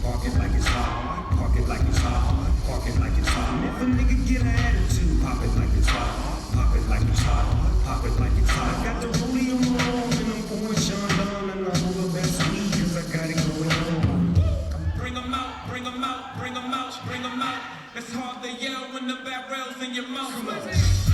Park it like it's hot, park it like it's hot, park it like it's hot. If a nigga get an attitude, pop it like it's hot, pop it like it's hot, pop it like it's hot. Got the rollie on my arm and I'm pouring Sean Don and I'm all the best weed 'cause I got it going on. Bring 'em out, bring 'em out, bring 'em out, bring 'em out. It's hard to yell when the barrel's in your mouth.